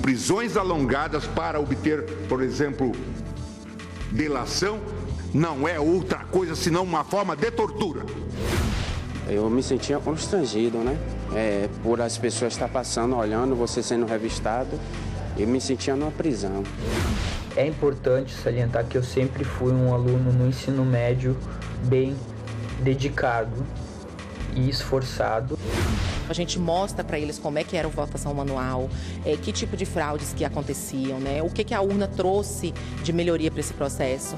prisões alongadas para obter, por exemplo, delação, não é outra coisa senão uma forma de tortura. Eu me sentia constrangido, né? Por as pessoas estar passando, olhando, você sendo revistado, eu me sentia numa prisão. É importante salientar que eu sempre fui um aluno no ensino médio bem dedicado e esforçado. A gente mostra para eles como é que era a votação manual, que tipo de fraudes que aconteciam, né? O que a urna trouxe de melhoria para esse processo.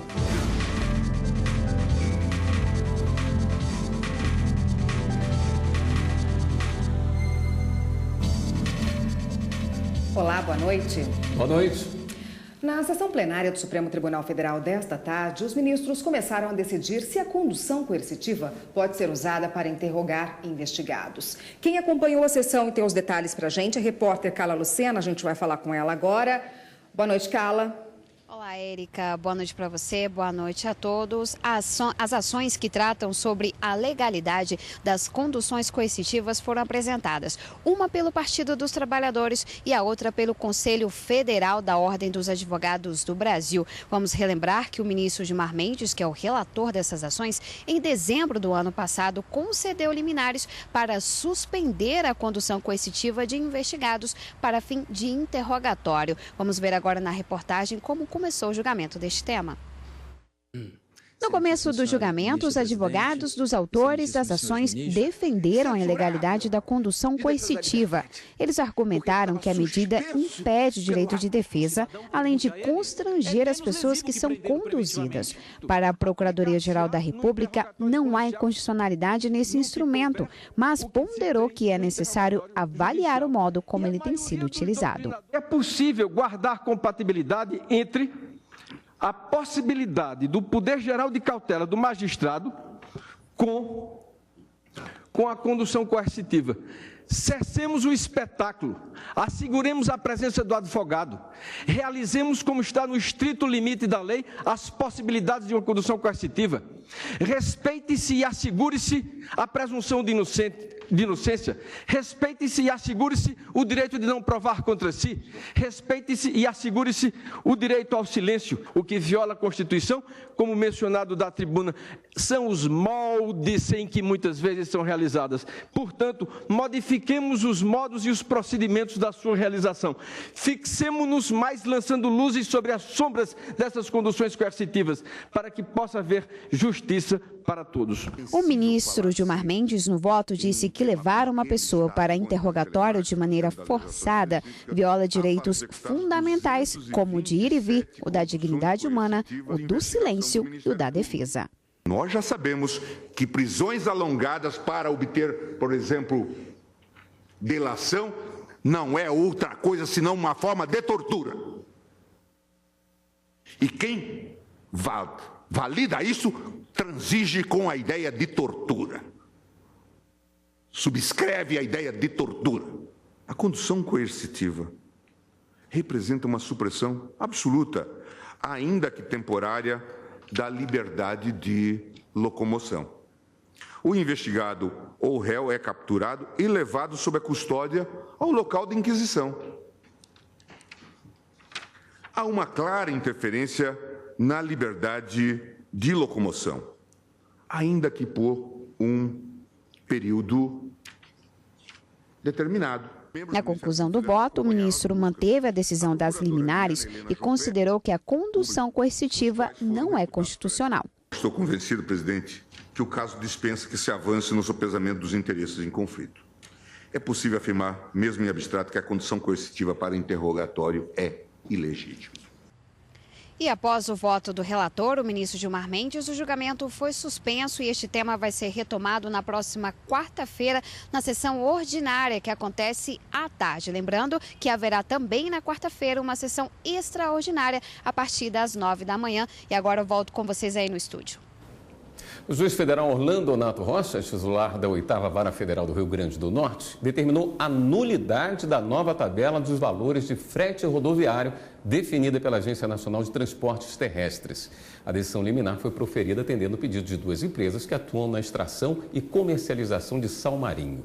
Olá, boa noite. Boa noite. Na sessão plenária do Supremo Tribunal Federal desta tarde, os ministros começaram a decidir se a condução coercitiva pode ser usada para interrogar investigados. Quem acompanhou a sessão e tem os detalhes para a gente é a repórter Carla Lucena. A gente vai falar com ela agora. Boa noite, Carla. Olá, Érica. Boa noite para você, boa noite a todos. As ações que tratam sobre a legalidade das conduções coercitivas foram apresentadas. Uma pelo Partido dos Trabalhadores e a outra pelo Conselho Federal da Ordem dos Advogados do Brasil. Vamos relembrar que o ministro Gilmar Mendes, que é o relator dessas ações, em dezembro do ano passado, concedeu liminares para suspender a condução coercitiva de investigados para fim de interrogatório. Vamos ver agora na reportagem como começou o julgamento deste tema. No começo do julgamento, os advogados dos autores das ações defenderam a ilegalidade da condução coercitiva. Eles argumentaram que a medida impede o direito de defesa, além de constranger as pessoas que são conduzidas. Para a Procuradoria-Geral da República, não há inconstitucionalidade nesse instrumento, mas ponderou que é necessário avaliar o modo como ele tem sido utilizado. É possível guardar compatibilidade entre a possibilidade do poder geral de cautela do magistrado com a condução coercitiva. Cessemos o espetáculo, asseguremos a presença do advogado, realizemos como está no estrito limite da lei as possibilidades de uma condução coercitiva. Respeite-se e assegure-se a presunção de inocência, respeite-se e assegure-se o direito de não provar contra si, respeite-se e assegure-se o direito ao silêncio. O que viola a Constituição, como mencionado da tribuna, são os moldes em que muitas vezes são realizadas. Portanto, modifiquemos os modos e os procedimentos da sua realização. Fixemo-nos mais lançando luzes sobre as sombras dessas conduções coercitivas, para que possa haver justiça para todos. O ministro Gilmar Mendes, no voto, disse que levar uma pessoa para interrogatório de maneira forçada viola direitos fundamentais, como o de ir e vir, o da dignidade humana, o do silêncio e o da defesa. Nós já sabemos que prisões alongadas para obter, por exemplo, delação, não é outra coisa senão uma forma de tortura. E quem valida isso transige com a ideia de tortura. Subscreve a ideia de tortura. A condução coercitiva representa uma supressão absoluta, ainda que temporária, da liberdade de locomoção. O investigado ou réu é capturado e levado sob a custódia ao local de inquisição. Há uma clara interferência na liberdade de locomoção, ainda que por um período determinado. Na conclusão do voto, o ministro manteve a decisão das liminares e considerou que a condução coercitiva não é constitucional. Estou convencido, presidente, que o caso dispensa que se avance no sopesamento dos interesses em conflito. É possível afirmar, mesmo em abstrato, que a condução coercitiva para interrogatório é ilegítima. E após o voto do relator, o ministro Gilmar Mendes, o julgamento foi suspenso e este tema vai ser retomado na próxima quarta-feira, na sessão ordinária, que acontece à tarde. Lembrando que haverá também na quarta-feira uma sessão extraordinária a partir das 9 da manhã. E agora eu volto com vocês aí no estúdio. O juiz federal Orlando Donato Rocha, titular da 8ª Vara Federal do Rio Grande do Norte, determinou a nulidade da nova tabela dos valores de frete rodoviário definida pela Agência Nacional de Transportes Terrestres. A decisão liminar foi proferida atendendo o pedido de duas empresas que atuam na extração e comercialização de sal marinho.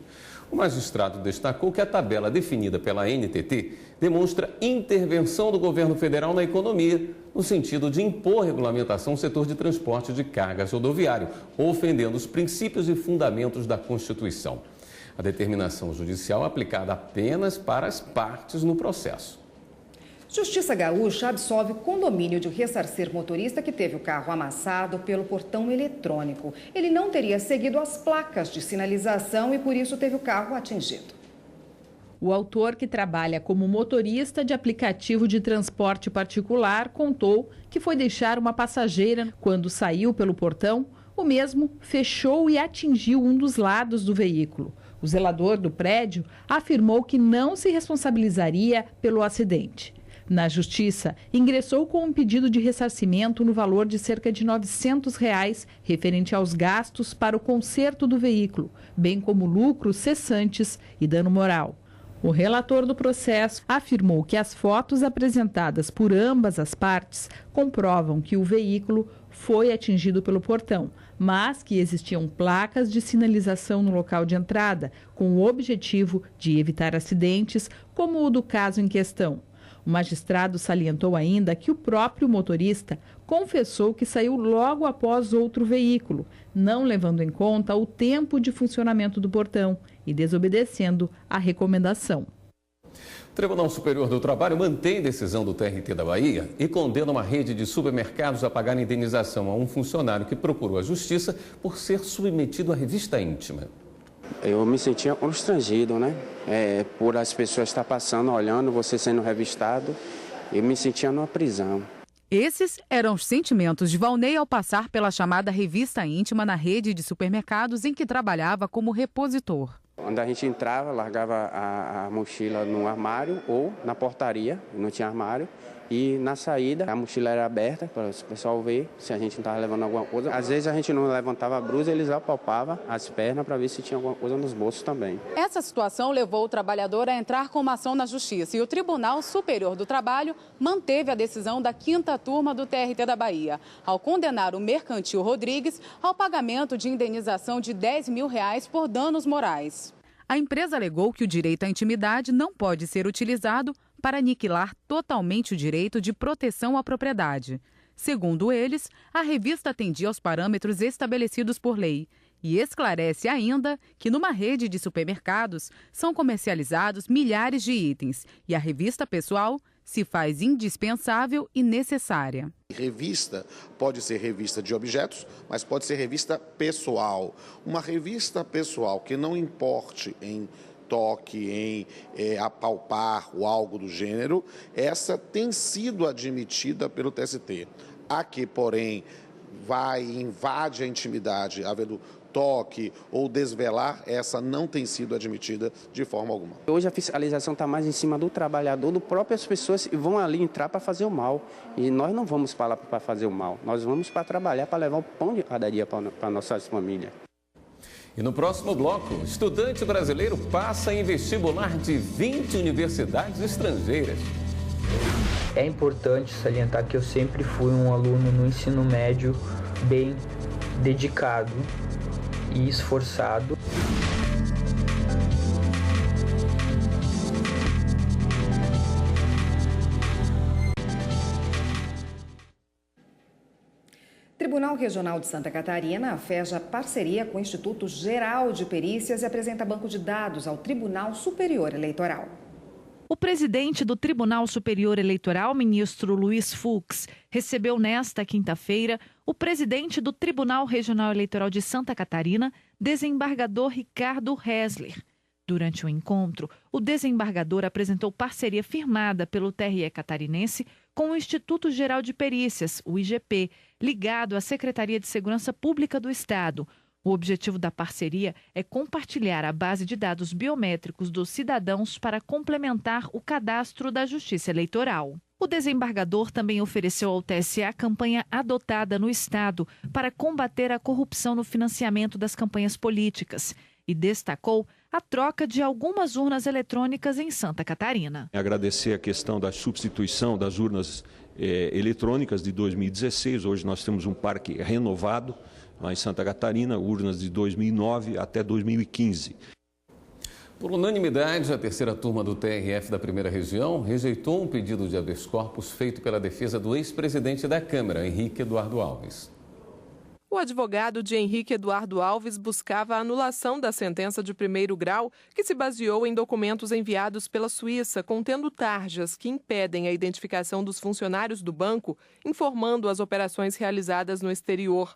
O magistrado destacou que a tabela definida pela NTT demonstra intervenção do governo federal na economia, no sentido de impor regulamentação no setor de transporte de cargas rodoviário, ofendendo os princípios e fundamentos da Constituição. A determinação judicial é aplicada apenas para as partes no processo. Justiça Gaúcha absolve condomínio de ressarcir motorista que teve o carro amassado pelo portão eletrônico. Ele não teria seguido as placas de sinalização e por isso teve o carro atingido. O autor, que trabalha como motorista de aplicativo de transporte particular, contou que foi deixar uma passageira. Quando saiu pelo portão, o mesmo fechou e atingiu um dos lados do veículo. O zelador do prédio afirmou que não se responsabilizaria pelo acidente. Na Justiça, ingressou com um pedido de ressarcimento no valor de cerca de R$ 900, referente aos gastos para o conserto do veículo, bem como lucros cessantes e dano moral. O relator do processo afirmou que as fotos apresentadas por ambas as partes comprovam que o veículo foi atingido pelo portão, mas que existiam placas de sinalização no local de entrada, com o objetivo de evitar acidentes, como o do caso em questão. O magistrado salientou ainda que o próprio motorista confessou que saiu logo após outro veículo, não levando em conta o tempo de funcionamento do portão e desobedecendo a recomendação. O Tribunal Superior do Trabalho mantém decisão do TRT da Bahia e condena uma rede de supermercados a pagar indenização a um funcionário que procurou a justiça por ser submetido à revista íntima. Eu me sentia constrangido, né? Por as pessoas estar passando, olhando, você sendo revistado, eu me sentia numa prisão. Esses eram os sentimentos de Valnei ao passar pela chamada revista íntima na rede de supermercados em que trabalhava como repositor. Quando a gente entrava, largava a mochila no armário ou na portaria, não tinha armário. E na saída, a mochila era aberta para o pessoal ver se a gente não estava levando alguma coisa. Às vezes a gente não levantava a blusa, eles apalpavam as pernas para ver se tinha alguma coisa nos bolsos também. Essa situação levou o trabalhador a entrar com uma ação na Justiça e o Tribunal Superior do Trabalho manteve a decisão da 5ª turma do TRT da Bahia, ao condenar o Mercantil Rodrigues ao pagamento de indenização de R$ 10 mil por danos morais. A empresa alegou que o direito à intimidade não pode ser utilizado para aniquilar totalmente o direito de proteção à propriedade. Segundo eles, a revista atendia aos parâmetros estabelecidos por lei e esclarece ainda que numa rede de supermercados são comercializados milhares de itens e a revista pessoal se faz indispensável e necessária. Revista pode ser revista de objetos, mas pode ser revista pessoal. Uma revista pessoal que não importe em toque, em apalpar ou algo do gênero, essa tem sido admitida pelo TST. A que, porém, invade a intimidade, havendo toque ou desvelar, essa não tem sido admitida de forma alguma. Hoje a fiscalização está mais em cima do trabalhador, do próprias pessoas que vão ali entrar para fazer o mal. E nós não vamos para lá para fazer o mal, nós vamos para trabalhar, para levar o pão de cada dia para nossas famílias. E no próximo bloco, estudante brasileiro passa em vestibular de 20 universidades estrangeiras. É importante salientar que eu sempre fui um aluno no ensino médio bem dedicado e esforçado. Tribunal Regional de Santa Catarina fecha parceria com o Instituto Geral de Perícias e apresenta banco de dados ao Tribunal Superior Eleitoral. O presidente do Tribunal Superior Eleitoral, ministro Luiz Fux, recebeu nesta quinta-feira o presidente do Tribunal Regional Eleitoral de Santa Catarina, desembargador Ricardo Hessler. Durante o encontro, o desembargador apresentou parceria firmada pelo TRE catarinense com o Instituto Geral de Perícias, o IGP, ligado à Secretaria de Segurança Pública do Estado. O objetivo da parceria é compartilhar a base de dados biométricos dos cidadãos para complementar o cadastro da Justiça Eleitoral. O desembargador também ofereceu ao TSE a campanha adotada no Estado para combater a corrupção no financiamento das campanhas políticas e destacou a troca de algumas urnas eletrônicas em Santa Catarina. Agradecer a questão da substituição das urnas eletrônicas de 2016. Hoje nós temos um parque renovado lá em Santa Catarina, urnas de 2009 até 2015. Por unanimidade, a terceira turma do TRF da primeira região rejeitou um pedido de habeas corpus feito pela defesa do ex-presidente da Câmara, Henrique Eduardo Alves. O advogado de Henrique Eduardo Alves buscava a anulação da sentença de primeiro grau, que se baseou em documentos enviados pela Suíça contendo tarjas que impedem a identificação dos funcionários do banco, informando as operações realizadas no exterior.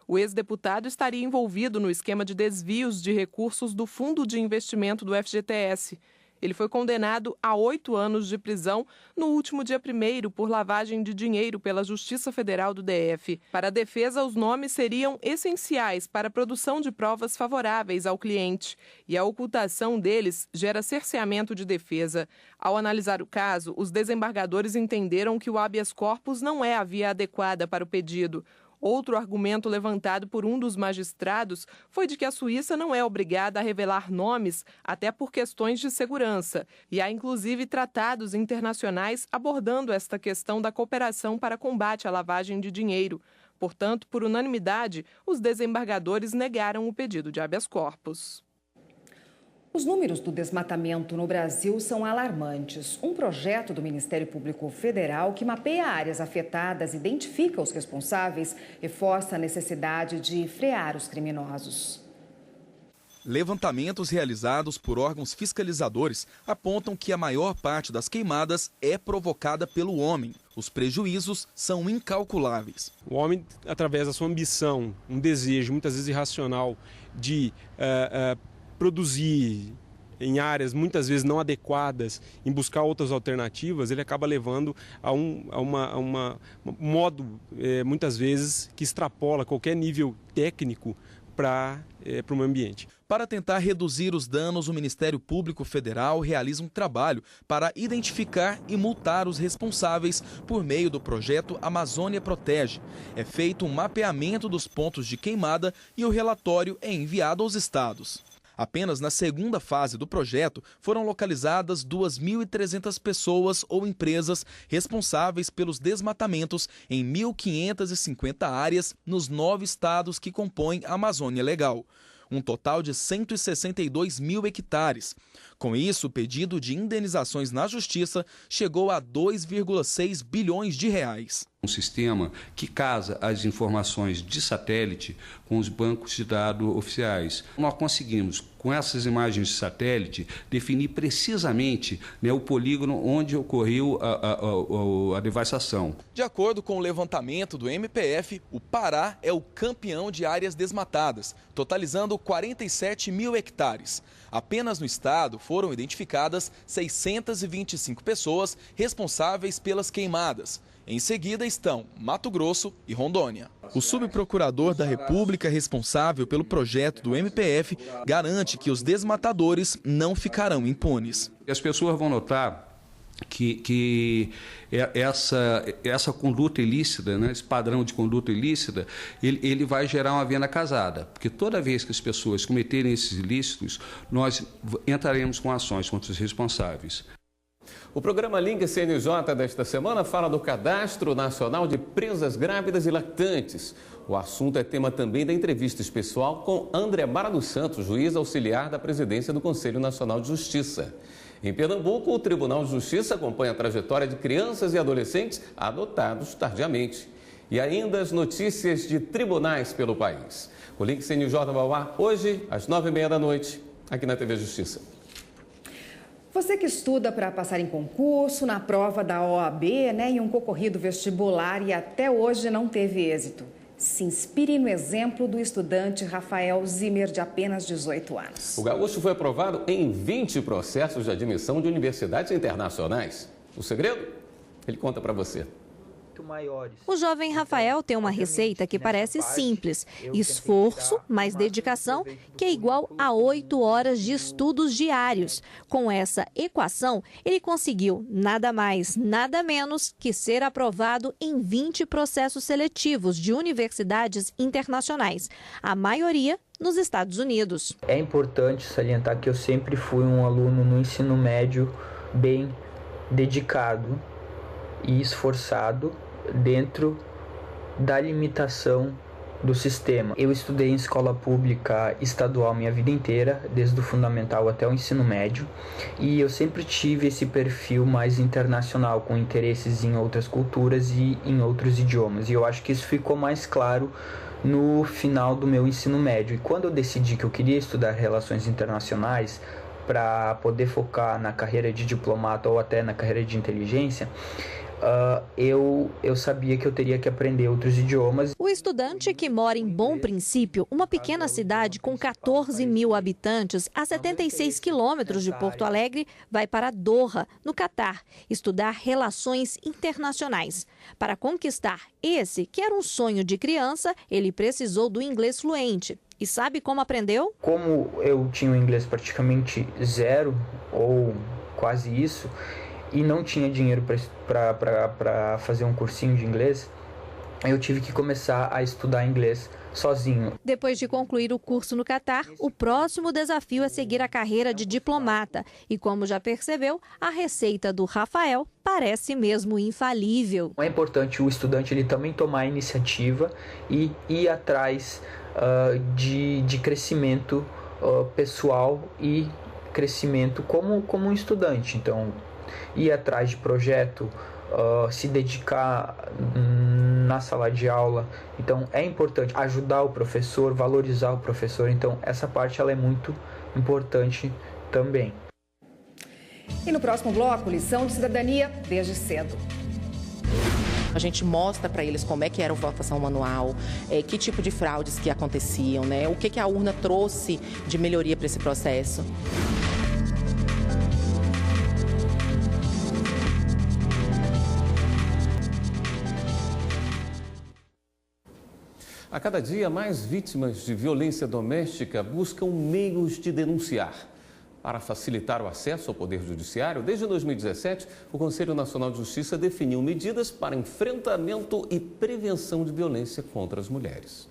O ex-deputado estaria envolvido no esquema de desvios de recursos do Fundo de Investimento do FGTS. Ele foi condenado a 8 anos de prisão no último dia 1º por lavagem de dinheiro pela Justiça Federal do DF. Para a defesa, os nomes seriam essenciais para a produção de provas favoráveis ao cliente e a ocultação deles gera cerceamento de defesa. Ao analisar o caso, os desembargadores entenderam que o habeas corpus não é a via adequada para o pedido. Outro argumento levantado por um dos magistrados foi de que a Suíça não é obrigada a revelar nomes, até por questões de segurança. E há, inclusive, tratados internacionais abordando esta questão da cooperação para combate à lavagem de dinheiro. Portanto, por unanimidade, os desembargadores negaram o pedido de habeas corpus. Os números do desmatamento no Brasil são alarmantes. Um projeto do Ministério Público Federal que mapeia áreas afetadas, identifica os responsáveis, reforça a necessidade de frear os criminosos. Levantamentos realizados por órgãos fiscalizadores apontam que a maior parte das queimadas é provocada pelo homem. Os prejuízos são incalculáveis. O homem, através da sua ambição, um desejo muitas vezes irracional de produzir em áreas muitas vezes não adequadas, em buscar outras alternativas, ele acaba levando a um modo, muitas vezes, que extrapola qualquer nível técnico para o meio ambiente. Para tentar reduzir os danos, o Ministério Público Federal realiza um trabalho para identificar e multar os responsáveis por meio do projeto Amazônia Protege. É feito um mapeamento dos pontos de queimada e o relatório é enviado aos estados. Apenas na segunda fase do projeto foram localizadas 2.300 pessoas ou empresas responsáveis pelos desmatamentos em 1.550 áreas nos 9 estados que compõem a Amazônia Legal. Um total de 162 mil hectares. Com isso, o pedido de indenizações na Justiça chegou a 2,6 bilhões de reais. Um sistema que casa as informações de satélite com os bancos de dados oficiais. Nós conseguimos, com essas imagens de satélite, definir precisamente o polígono onde ocorreu a devastação. De acordo com o levantamento do MPF, o Pará é o campeão de áreas desmatadas, totalizando 47 mil hectares. Apenas no estado foram identificadas 625 pessoas responsáveis pelas queimadas. Em seguida estão Mato Grosso e Rondônia. O subprocurador da República responsável pelo projeto do MPF garante que os desmatadores não ficarão impunes. As pessoas vão notar que essa conduta ilícita, esse padrão de conduta ilícita, ele vai gerar uma venda casada. Porque toda vez que as pessoas cometerem esses ilícitos, nós entraremos com ações contra os responsáveis. O programa Link CNJ desta semana fala do Cadastro Nacional de Presas Grávidas e Lactantes. O assunto é tema também da entrevista especial com André Mara dos Santos, juiz auxiliar da presidência do Conselho Nacional de Justiça. Em Pernambuco, o Tribunal de Justiça acompanha a trajetória de crianças e adolescentes adotados tardiamente. E ainda as notícias de tribunais pelo país. O Link CNJ vai ao ar hoje, às 9h30 da noite, aqui na TV Justiça. Você que estuda para passar em concurso, na prova da OAB, em um concorrido vestibular e até hoje não teve êxito. Se inspire no exemplo do estudante Rafael Zimmer, de apenas 18 anos. O gaúcho foi aprovado em 20 processos de admissão de universidades internacionais. O segredo? Ele conta para você. O jovem Rafael tem uma receita que parece simples: esforço mais dedicação, que é igual a 8 horas de estudos diários. Com essa equação, ele conseguiu nada mais, nada menos que ser aprovado em 20 processos seletivos de universidades internacionais, a maioria nos Estados Unidos. É importante salientar que eu sempre fui um aluno no ensino médio bem dedicado e esforçado dentro da limitação do sistema. Eu estudei em escola pública estadual minha vida inteira, desde o fundamental até o ensino médio, e eu sempre tive esse perfil mais internacional, com interesses em outras culturas e em outros idiomas. E eu acho que isso ficou mais claro no final do meu ensino médio. E quando eu decidi que eu queria estudar relações internacionais para poder focar na carreira de diplomata ou até na carreira de inteligência, eu sabia que eu teria que aprender outros idiomas. O estudante que mora em Bom Princípio, uma pequena cidade com 14 mil habitantes, a 76 quilômetros de Porto Alegre, vai para Doha, no Catar, estudar relações internacionais. Para conquistar esse, que era um sonho de criança, ele precisou do inglês fluente. E sabe como aprendeu? Como eu tinha um inglês praticamente zero, ou quase isso, e não tinha dinheiro para fazer um cursinho de inglês, eu tive que começar a estudar inglês sozinho. Depois de concluir o curso no Catar, o próximo desafio é seguir a carreira de diplomata. E como já percebeu, a receita do Rafael parece mesmo infalível. É importante o estudante ele também tomar a iniciativa e ir atrás de crescimento pessoal e crescimento como um estudante. Então, ir atrás de projeto, se dedicar na sala de aula. Então é importante ajudar o professor, valorizar o professor. Então essa parte ela é muito importante também. E no próximo bloco, lição de cidadania desde cedo. A gente mostra para eles como é que era a votação manual, que tipo de fraudes que aconteciam, né? O que a urna trouxe de melhoria para esse processo. A cada dia, mais vítimas de violência doméstica buscam meios de denunciar. Para facilitar o acesso ao Poder Judiciário, desde 2017, o Conselho Nacional de Justiça definiu medidas para enfrentamento e prevenção de violência contra as mulheres.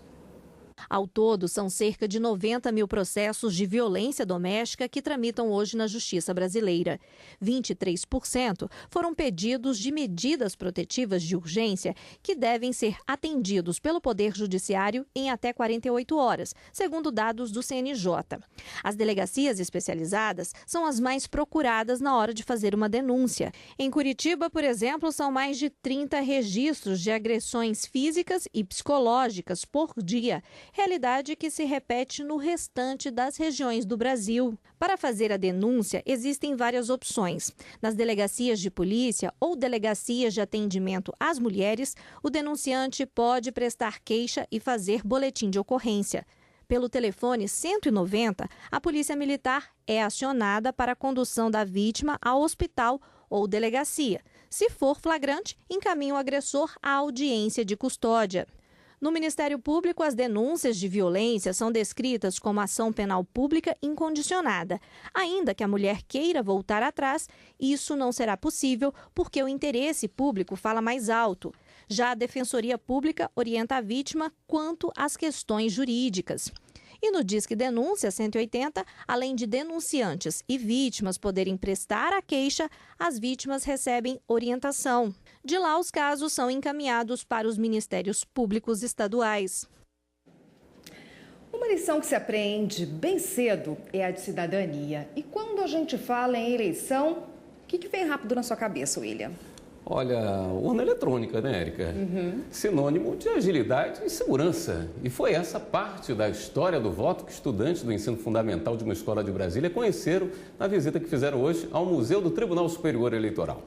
Ao todo, são cerca de 90 mil processos de violência doméstica que tramitam hoje na Justiça brasileira. 23% foram pedidos de medidas protetivas de urgência que devem ser atendidos pelo Poder Judiciário em até 48 horas, segundo dados do CNJ. As delegacias especializadas são as mais procuradas na hora de fazer uma denúncia. Em Curitiba, por exemplo, são mais de 30 registros de agressões físicas e psicológicas por dia, realidade que se repete no restante das regiões do Brasil. Para fazer a denúncia, existem várias opções. Nas delegacias de polícia ou delegacias de atendimento às mulheres, o denunciante pode prestar queixa e fazer boletim de ocorrência. Pelo telefone 190, a Polícia Militar é acionada para a condução da vítima ao hospital ou delegacia. Se for flagrante, encaminha o agressor à audiência de custódia. No Ministério Público, as denúncias de violência são descritas como ação penal pública incondicionada. Ainda que a mulher queira voltar atrás, isso não será possível porque o interesse público fala mais alto. Já a Defensoria Pública orienta a vítima quanto às questões jurídicas. E no Disque Denúncia 180, além de denunciantes e vítimas poderem prestar a queixa, as vítimas recebem orientação. De lá, os casos são encaminhados para os ministérios públicos estaduais. Uma lição que se aprende bem cedo é a de cidadania. E quando a gente fala em eleição, o que vem rápido na sua cabeça, William? Olha, urna eletrônica, né, Érica? Sinônimo de agilidade e segurança. E foi essa parte da história do voto que estudantes do ensino fundamental de uma escola de Brasília conheceram na visita que fizeram hoje ao Museu do Tribunal Superior Eleitoral.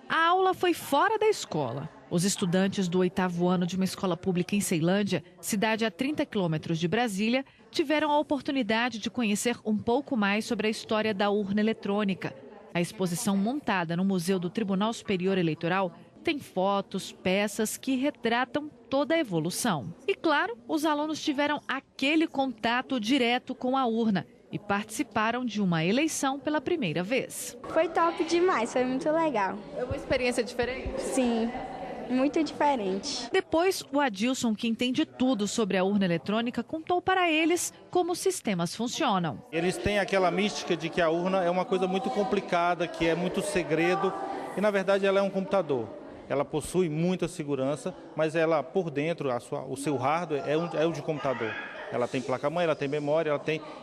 A aula foi fora da escola. Os estudantes do 8º ano de uma escola pública em Ceilândia, cidade a 30 quilômetros de Brasília, tiveram a oportunidade de conhecer um pouco mais sobre a história da urna eletrônica. A exposição montada no Museu do Tribunal Superior Eleitoral tem fotos, peças que retratam toda a evolução. E claro, os alunos tiveram aquele contato direto com a urna e participaram de uma eleição pela primeira vez. Foi top demais, foi muito legal. É uma experiência diferente? Sim, muito diferente. Depois, o Adilson, que entende tudo sobre a urna eletrônica, contou para eles como os sistemas funcionam. Eles têm aquela mística de que a urna é uma coisa muito complicada, que é muito segredo, e na verdade ela é um computador. ela possui muita segurança, mas ela por dentro, o seu hardware é o de computador. Ela tem placa-mãe, ela tem memória,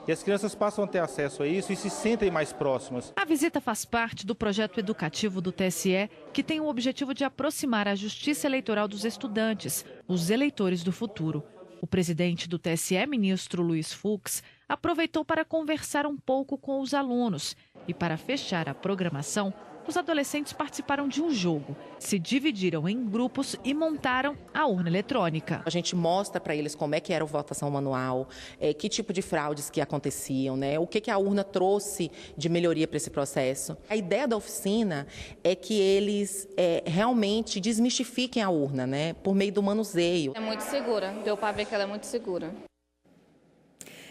e as crianças passam a ter acesso a isso e se sentem mais próximas. A visita faz parte do projeto educativo do TSE, que tem o objetivo de aproximar a justiça eleitoral dos estudantes, os eleitores do futuro. O presidente do TSE, ministro Luiz Fux, aproveitou para conversar um pouco com os alunos. E para fechar a programação, os adolescentes participaram de um jogo, se dividiram em grupos e montaram a urna eletrônica. A gente mostra para eles como é que era a votação manual, que tipo de fraudes que aconteciam, né? O que a urna trouxe de melhoria para esse processo. A ideia da oficina é que eles realmente desmistifiquem a urna, né? Por meio do manuseio. É muito segura, deu para ver que ela é muito segura.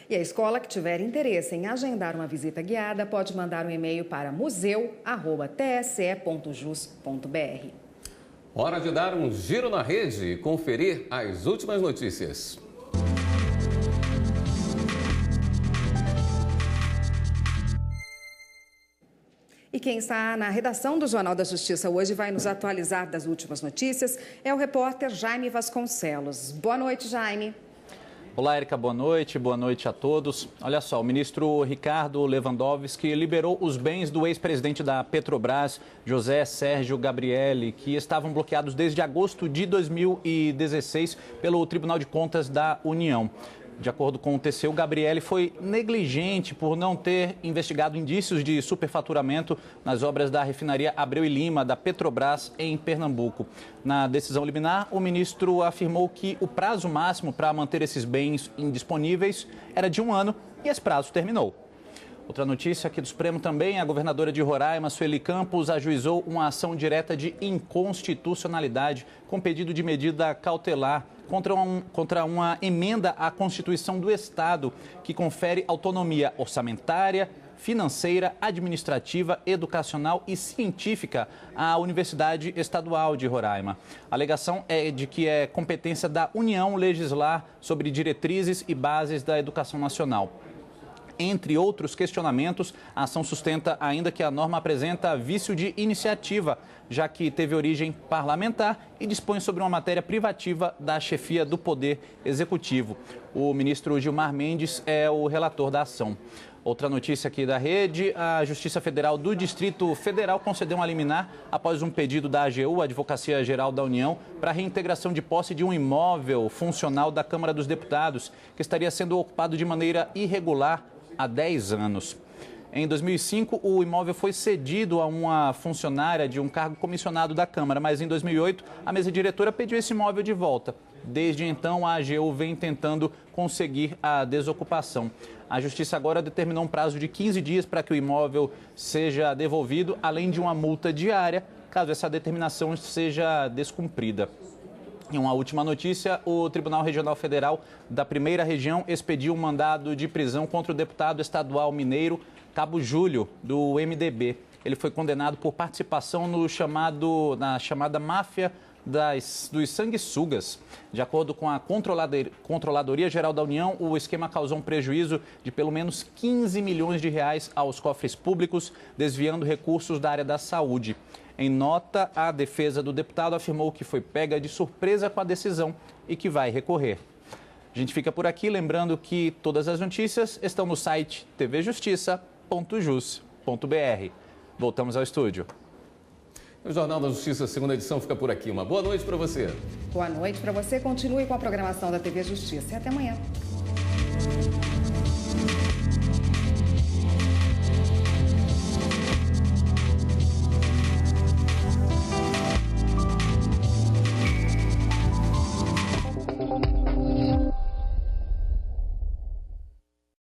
E a escola que tiver interesse em agendar uma visita guiada pode mandar um e-mail para museu@tse.jus.br. Hora de dar um giro na rede e conferir as últimas notícias. E quem está na redação do Jornal da Justiça hoje vai nos atualizar das últimas notícias é o repórter Jaime Vasconcelos. Boa noite, Jaime. Olá, Érica, boa noite a todos. Olha só, o ministro Ricardo Lewandowski liberou os bens do ex-presidente da Petrobras, José Sérgio Gabrielli, que estavam bloqueados desde agosto de 2016 pelo Tribunal de Contas da União. De acordo com o TCU, Gabrielli foi negligente por não ter investigado indícios de superfaturamento nas obras da refinaria Abreu e Lima, da Petrobras, em Pernambuco. Na decisão liminar, o ministro afirmou que o prazo máximo para manter esses bens indisponíveis era de 1 ano e esse prazo terminou. Outra notícia aqui do Supremo também, a governadora de Roraima, Sueli Campos, ajuizou uma ação direta de inconstitucionalidade com pedido de medida cautelar contra uma emenda à Constituição do Estado que confere autonomia orçamentária, financeira, administrativa, educacional e científica à Universidade Estadual de Roraima. A alegação é de que é competência da União legislar sobre diretrizes e bases da educação nacional. Entre outros questionamentos, a ação sustenta ainda que a norma apresenta vício de iniciativa, já que teve origem parlamentar e dispõe sobre uma matéria privativa da chefia do Poder Executivo. O ministro Gilmar Mendes é o relator da ação. Outra notícia aqui da rede, a Justiça Federal do Distrito Federal concedeu uma liminar após um pedido da AGU, Advocacia Geral da União, para a reintegração de posse de um imóvel funcional da Câmara dos Deputados, que estaria sendo ocupado de maneira irregular há 10 anos. Em 2005, o imóvel foi cedido a uma funcionária de um cargo comissionado da Câmara, mas em 2008, a mesa diretora pediu esse imóvel de volta. Desde então, a AGU vem tentando conseguir a desocupação. A Justiça agora determinou um prazo de 15 dias para que o imóvel seja devolvido, além de uma multa diária, caso essa determinação seja descumprida. Em uma última notícia, o Tribunal Regional Federal da Primeira Região expediu um mandado de prisão contra o deputado estadual mineiro Cabo Júlio, do MDB. Ele foi condenado por participação na chamada máfia dos sanguessugas. De acordo com a Controladoria Geral da União, o esquema causou um prejuízo de pelo menos 15 milhões de reais aos cofres públicos, desviando recursos da área da saúde. Em nota, a defesa do deputado afirmou que foi pega de surpresa com a decisão e que vai recorrer. A gente fica por aqui, lembrando que todas as notícias estão no site tvjustiça.jus.br. Voltamos ao estúdio. O Jornal da Justiça, segunda edição, fica por aqui. Uma boa noite para você. Boa noite para você. Continue com a programação da TV Justiça. E até amanhã.